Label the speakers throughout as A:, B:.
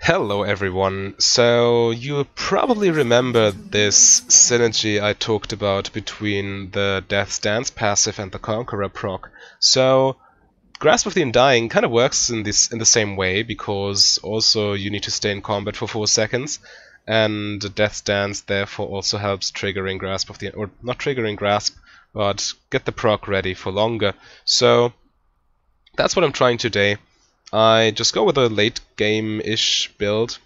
A: Hello everyone, so you probably remember this synergy I talked about between the Death's Dance passive and the Conqueror proc. So Grasp of the Undying kind of works in the same way, because also you need to stay in combat for 4 seconds, and Death's Dance therefore also helps triggering Grasp of the, or not triggering Grasp, but get the proc ready for longer. So that's what I'm trying today. I just go with a late game-ish build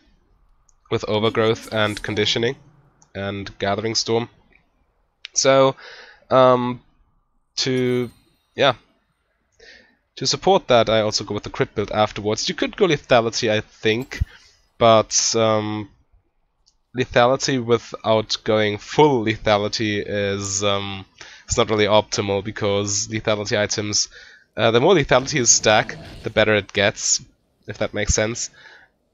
A: with Overgrowth and Conditioning and Gathering Storm. So, to support that, I also go with the crit build afterwards. You could go Lethality, I think, but Lethality without going full Lethality is it's not really optimal, because Lethality items, the more Lethality you stack, the better it gets, if that makes sense.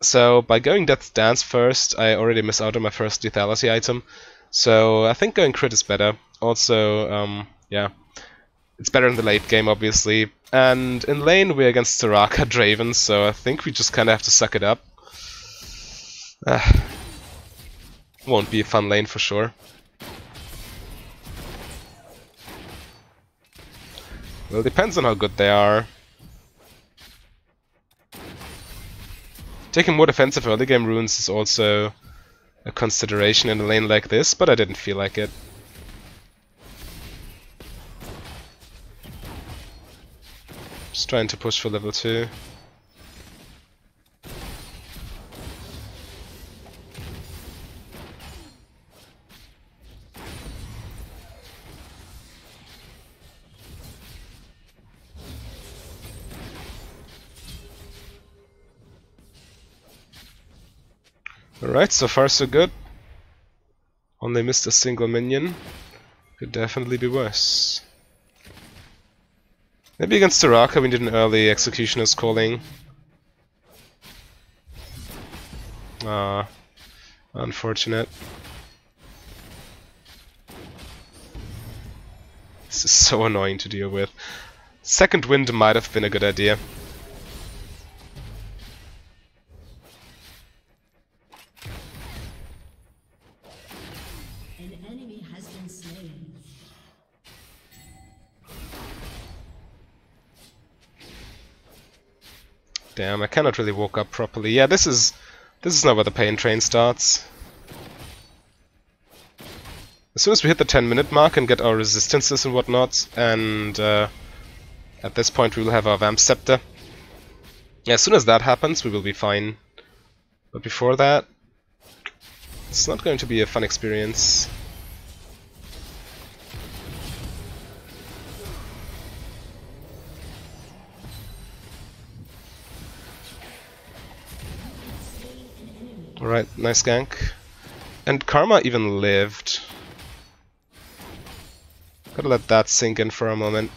A: So by going Death's Dance first, I already miss out on my first Lethality item. So I think going crit is better. Also, yeah, it's better in the late game, obviously. And in lane, we're against Soraka Draven, so I think we just kind of have to suck it up. Won't be a fun lane for sure. Well, it depends on how good they are. Taking more defensive early game runes is also a consideration in a lane like this, but I didn't feel like it. Just trying to push for level 2. Alright, so far so good. Only missed a single minion. Could definitely be worse. Maybe against Soraka we need an early Executioner's Calling. Ah, unfortunate. This is so annoying to deal with. Second wind might have been a good idea. Damn, I cannot really walk up properly. Yeah, this is not where the pain train starts. As soon as we hit the 10-minute mark and get our resistances and whatnot, and at this point we will have our Vamp Scepter. Yeah, as soon as that happens, we will be fine. But before that, it's not going to be a fun experience. Alright, nice gank. And Karma even lived. Gotta let that sink in for a moment.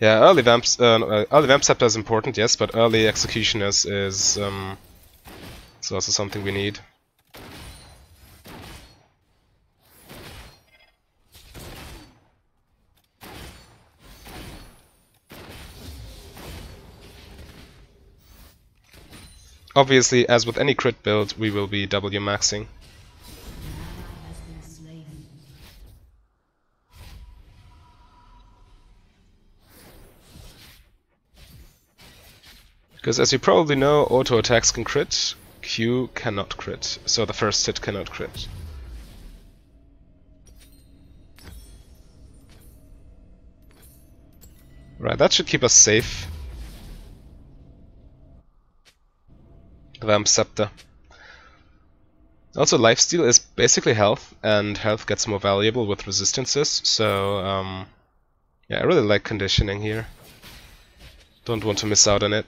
A: Yeah, early Vamp Scepter is important, yes, but early Executioners is also something we need. Obviously, as with any crit build, we will be W maxing. Because as you probably know, auto attacks can crit, Q cannot crit, so the first hit cannot crit. Right, that should keep us safe. The Vamp Scepter. Also, lifesteal is basically health, and health gets more valuable with resistances, so yeah, I really like conditioning here. Don't want to miss out on it.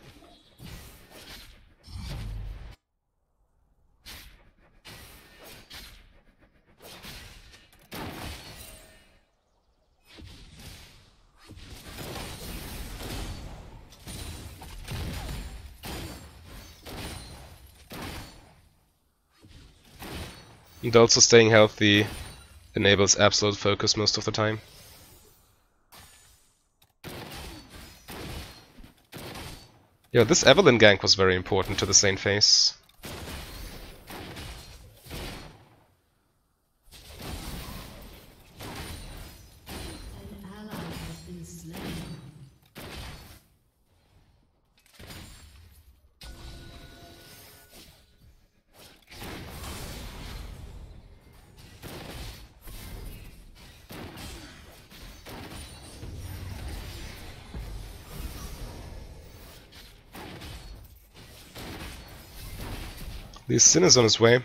A: And also staying healthy enables absolute focus most of the time. Yeah, this Evelyn gank was very important to the Saint phase. Lee Sin is on his way.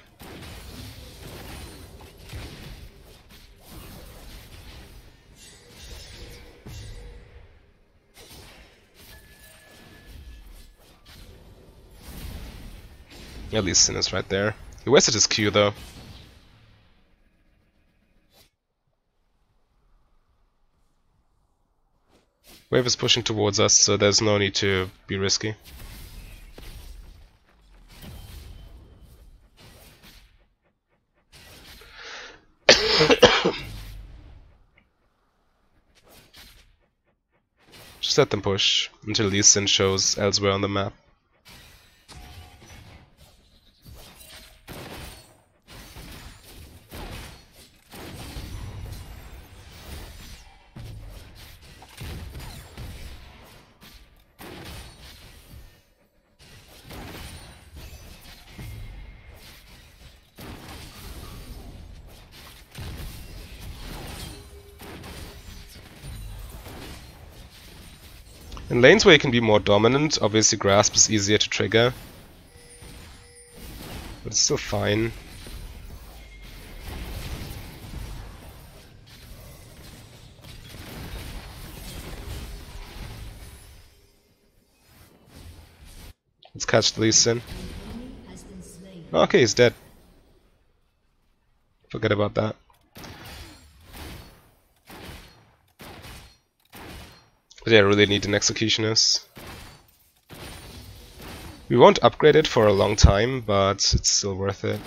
A: Yeah, Lee Sin is right there. He wasted his Q though. Wave is pushing towards us, so there's no need to be risky. Just let them push until Lee Sin shows elsewhere on the map. In lanes where you can be more dominant, obviously Grasp is easier to trigger. But it's still fine. Let's catch the Lee Sin. Okay, he's dead. Forget about that. But yeah, I really need an Executionist. We won't upgrade it for a long time, but it's still worth it.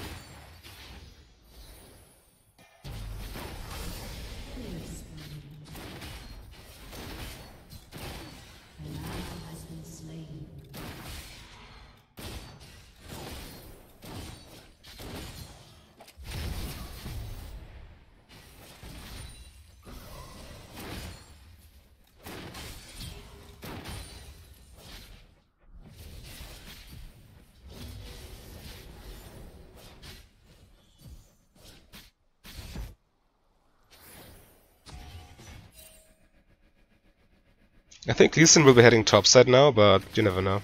A: I think Lee Sin will be heading topside now, but you never know.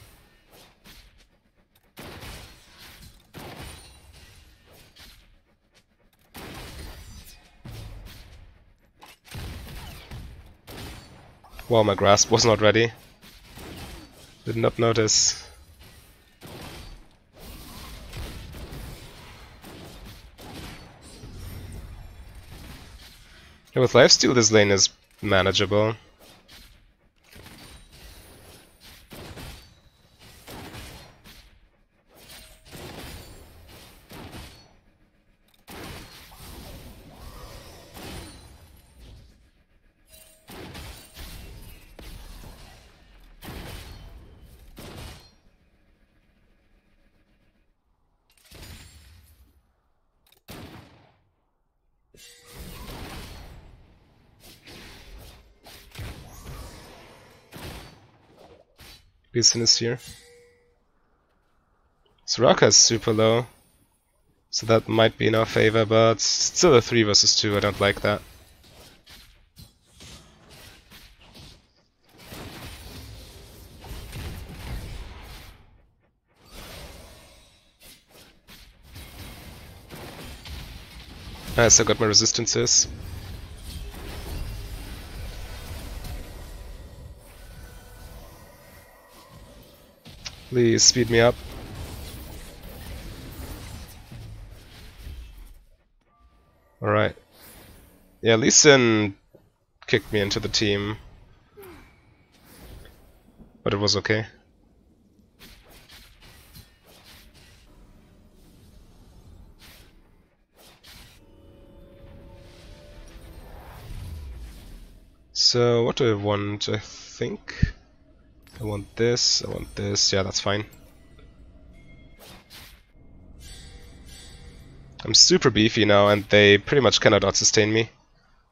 A: Wow, my grasp was not ready. Did not notice. Yeah, with lifesteal this lane is manageable. Lee Sin is here. Soraka is super low, so that might be in our favor, but still a 3 versus 2, I don't like that. I still got my resistances. Please speed me up. Alright. Yeah, Lee Sin kicked me into the team. But it was okay. So what do I want? I think I want this, yeah, that's fine. I'm super beefy now and they pretty much cannot out-sustain me.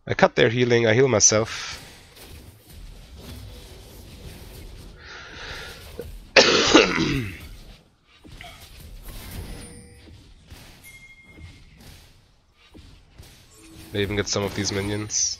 A: I cut their healing, I heal myself. They even get some of these minions.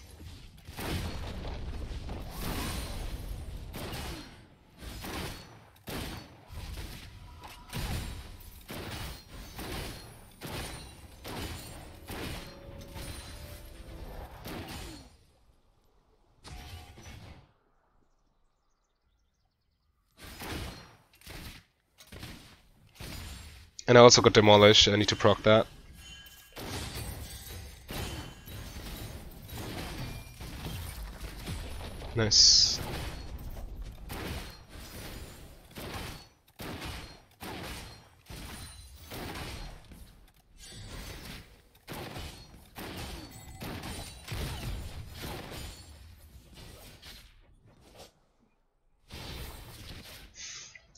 A: And I also got Demolish, I need to proc that. Nice.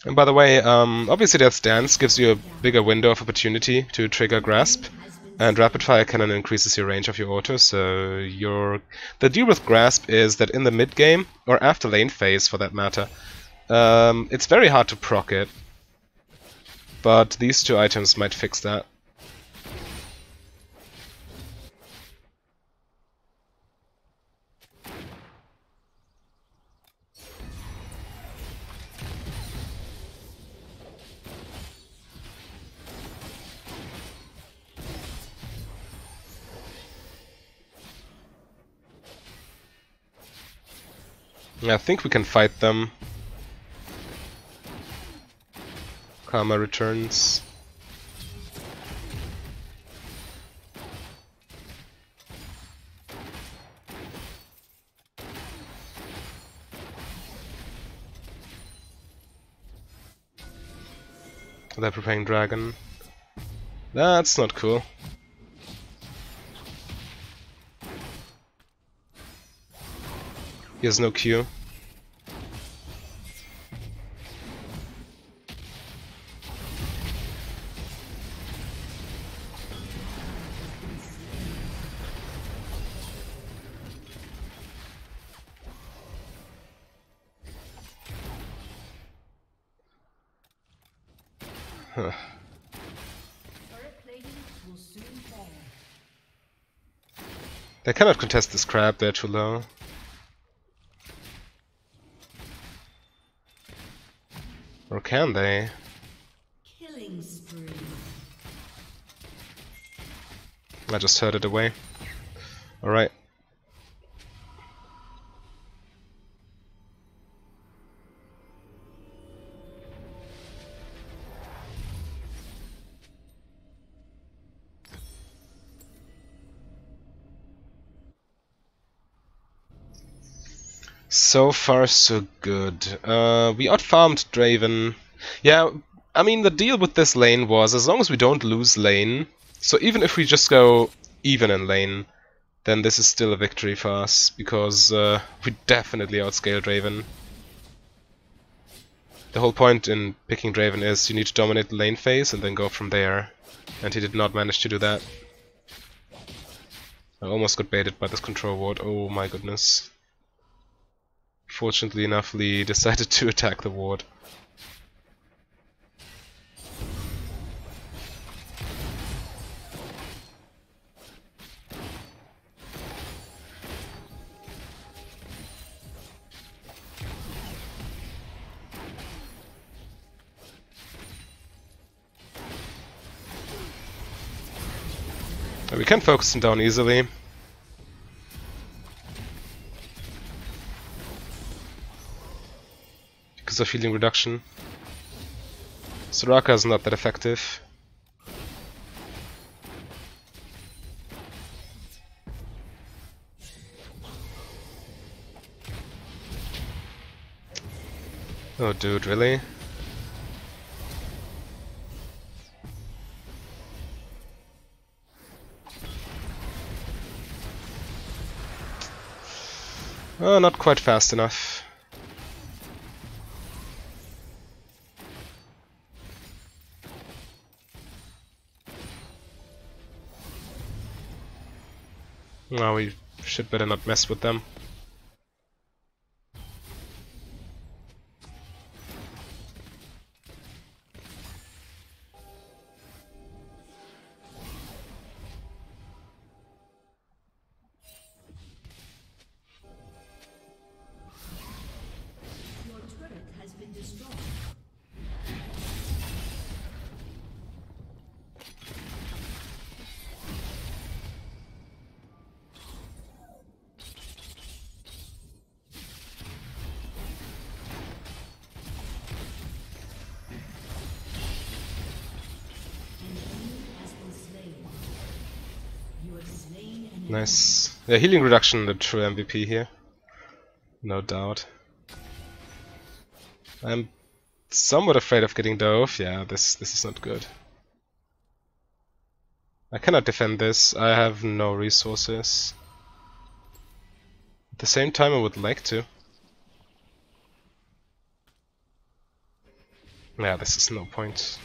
A: And by the way, obviously that stance gives you a bigger window of opportunity to trigger Grasp, and Rapid Fire Cannon increases your range of your auto, so the deal with Grasp is that in the mid game, or after lane phase for that matter, it's very hard to proc it, but these two items might fix that. I think we can fight them. Karma returns. They're preparing dragon. That's not cool. He has no Q. Huh. They cannot contest this crab, they're too low. Or can they?
B: Killing spree.
A: I just heard it away. Alright. So far so good. We outfarmed Draven. Yeah, I mean the deal with this lane was as long as we don't lose lane, so even if we just go even in lane, then this is still a victory for us, because we definitely outscale Draven. The whole point in picking Draven is you need to dominate the lane phase and then go from there, and he did not manage to do that. I almost got baited by this control ward, oh my goodness. Fortunately enough, Lee decided to attack the ward. We can focus him down easily. Because of healing reduction. Soraka is not that effective. Oh dude, really? Oh, not quite fast enough. No, we should better not mess with them.
B: Your turret has been destroyed.
A: Nice. Yeah, healing reduction, the true MVP here. No doubt. I'm somewhat afraid of getting dove. Yeah, this is not good. I cannot defend this. I have no resources. At the same time, I would like to. Yeah, this is no point.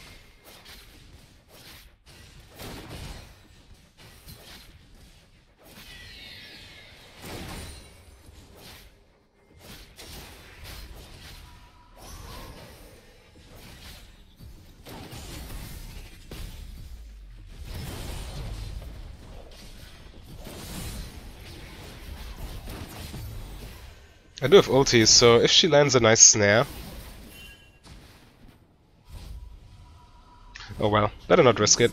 A: I do have ultis, so if she lands a nice snare... Oh well, better not risk it.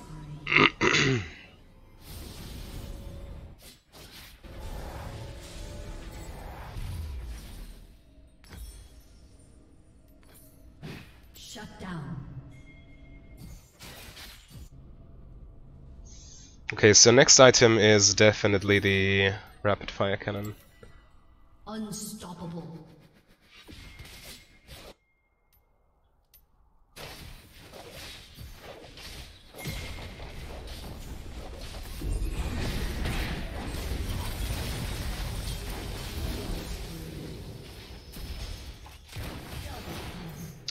B: Shut down.
A: Okay, so next item is definitely the rapid fire cannon.
B: Unstoppable.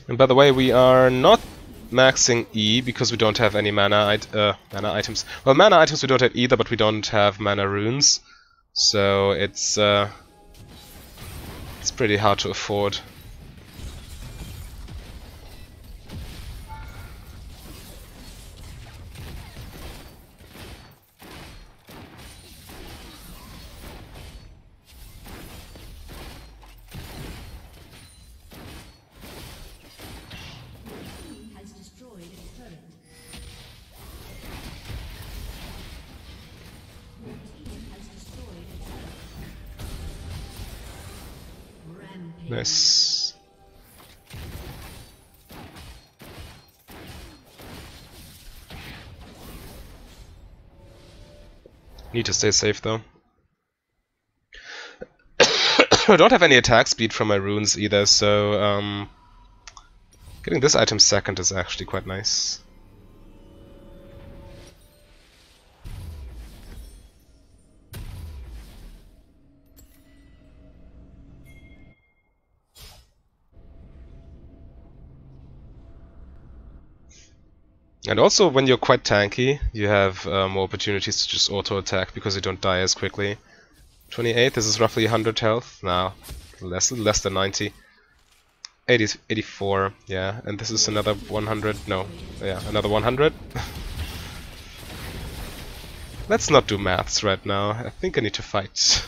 A: And by the way, we are not maxing E because we don't have any mana items. Well, mana items we don't have either, but we don't have mana runes, so it's pretty hard to afford.
B: Has destroyed a turret. Your team has destroyed a turret. Rampage.
A: Nice. Need to stay safe though. I don't have any attack speed from my runes either, so getting this item second is actually quite nice. And also, when you're quite tanky, you have more opportunities to just auto-attack because you don't die as quickly. 28, this is roughly 100 health. No, less than 90. 80, 84, yeah, and this is another 100, no, yeah, another 100. Let's not do maths right now, I think I need to fight.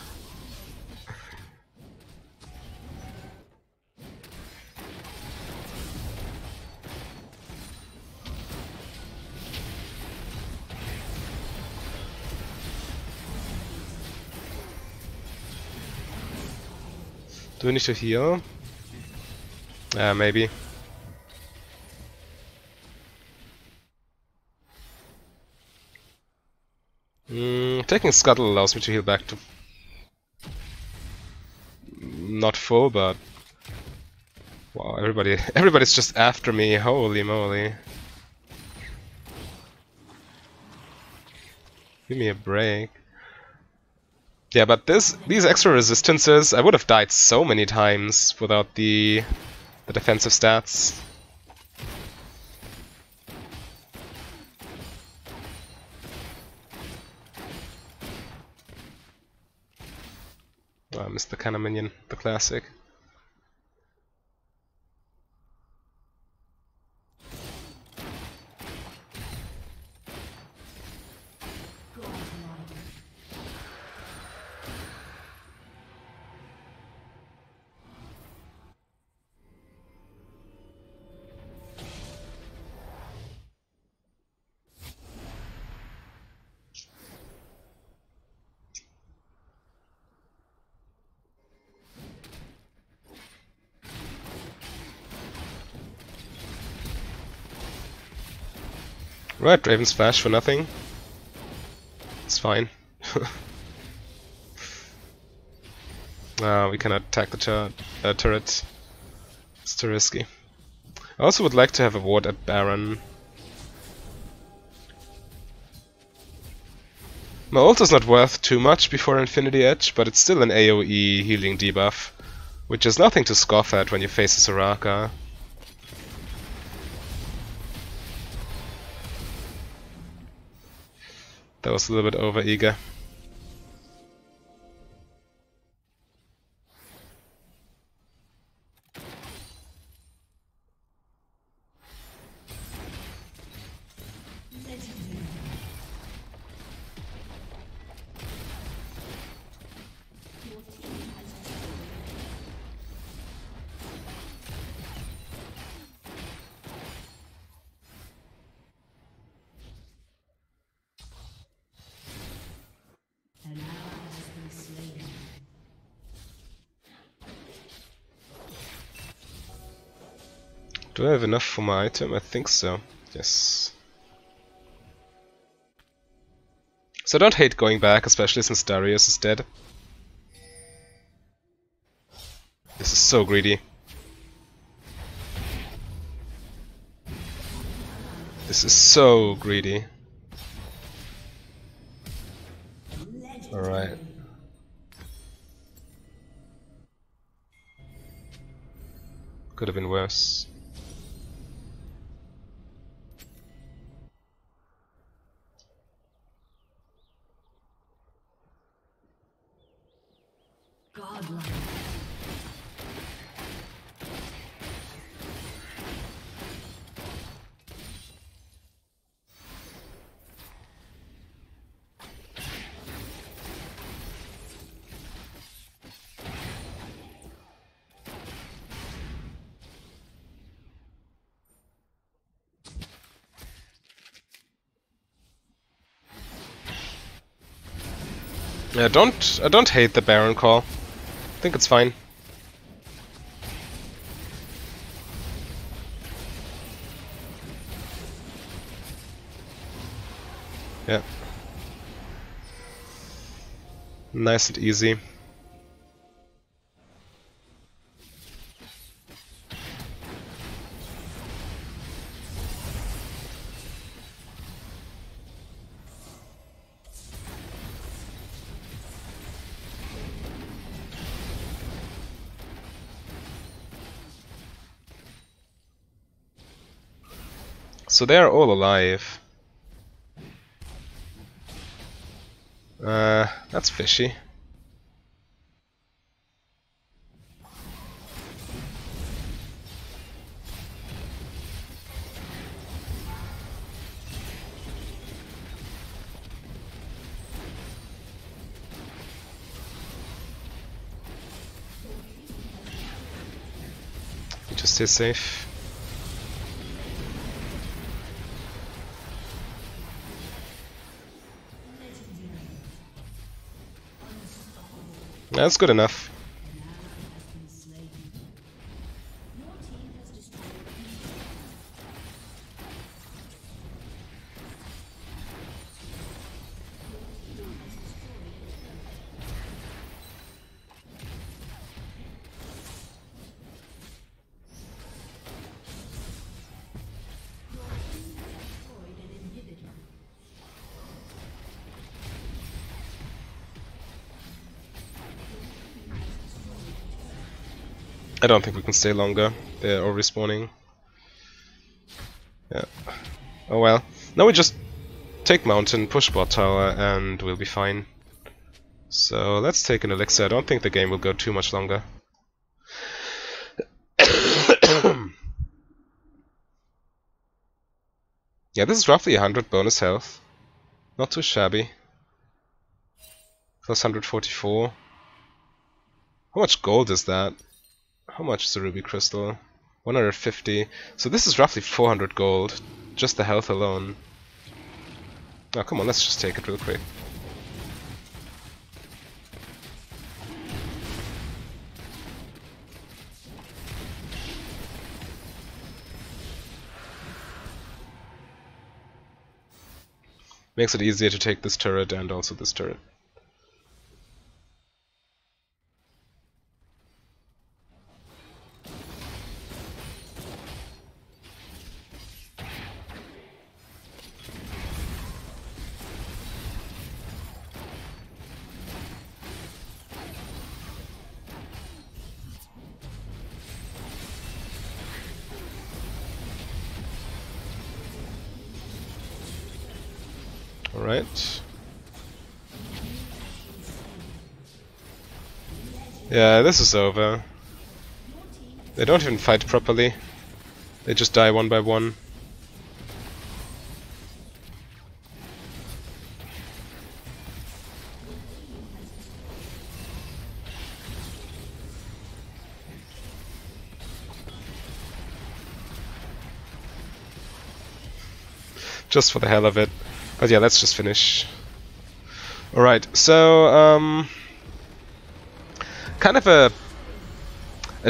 A: Do we need to heal? Maybe. Taking Scuttle allows me to heal back to... not full, but... Wow, everybody's just after me, holy moly. Give me a break. Yeah, but these extra resistances, I would have died so many times without the defensive stats. Oh, I missed the cannon minion, the classic. Right, Raven's Flash for nothing. It's fine. We cannot attack the turret. It's too risky. I also would like to have a ward at Baron. My ult is not worth too much before Infinity Edge, but it's still an AoE healing debuff, which is nothing to scoff at when you face a Soraka. That was a little bit over eager. Do I have enough for my item? I think so. Yes. So I don't hate going back, especially since Darius is dead. This is so greedy. This is so greedy. Alright. Could have been worse.
B: Godlike.
A: Yeah, I don't hate the Baron call. I think it's fine. Yeah. Nice and easy. So they are all alive. That's fishy. Just stay safe. That's good enough. I don't think we can stay longer. They're all respawning. Yeah. Oh well. Now we just take mountain, push bot tower, and we'll be fine. So let's take an elixir. I don't think the game will go too much longer. Yeah, this is roughly 100 bonus health. Not too shabby. Plus 144. How much gold is that? How much is the ruby crystal? 150. So this is roughly 400 gold. Just the health alone. Oh, come on, let's just take it real quick. Makes it easier to take this turret and also this turret. Alright. Yeah, this is over. They don't even fight properly. They just die one by one. Just for the hell of it. But yeah, let's just finish. Alright, so kind of a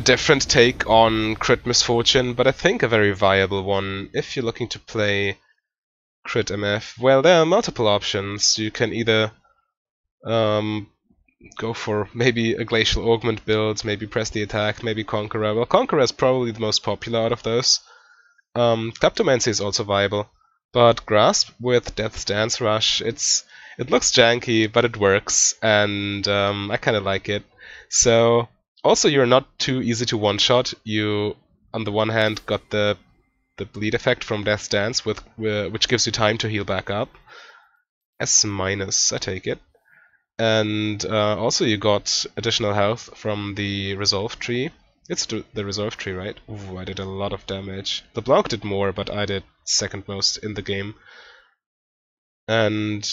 A: different take on Crit Misfortune, but I think a very viable one if you're looking to play Crit MF. Well, there are multiple options. You can either go for maybe a Glacial Augment build, maybe press the attack, maybe Conqueror. Well, Conqueror is probably the most popular out of those. Kleptomancy is also viable, but Grasp with Death's Dance Rush, it looks janky, but it works, and I kind of like it. So also you're not too easy to one-shot. You, on the one hand, got the bleed effect from Death's Dance, which gives you time to heal back up. S-, I take it. And also you got additional health from the Resolve tree. It's the Resolve tree, right? Ooh, I did a lot of damage. LeBlanc did more, but I did second most in the game. And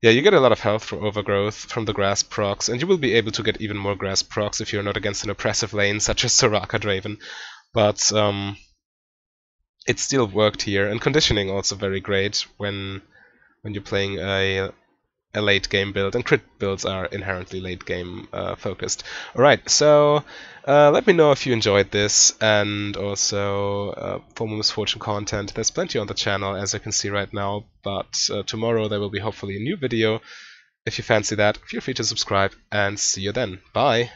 A: yeah, you get a lot of health for Overgrowth from the grass procs, and you will be able to get even more grass procs if you're not against an oppressive lane such as Soraka Draven. But it still worked here, and conditioning also very great when you're playing a late game build, and crit builds are inherently late game focused. Alright, so let me know if you enjoyed this, and also for more Misfortune content. There's plenty on the channel, as I can see right now, but tomorrow there will be hopefully a new video. If you fancy that, feel free to subscribe, and see you then. Bye!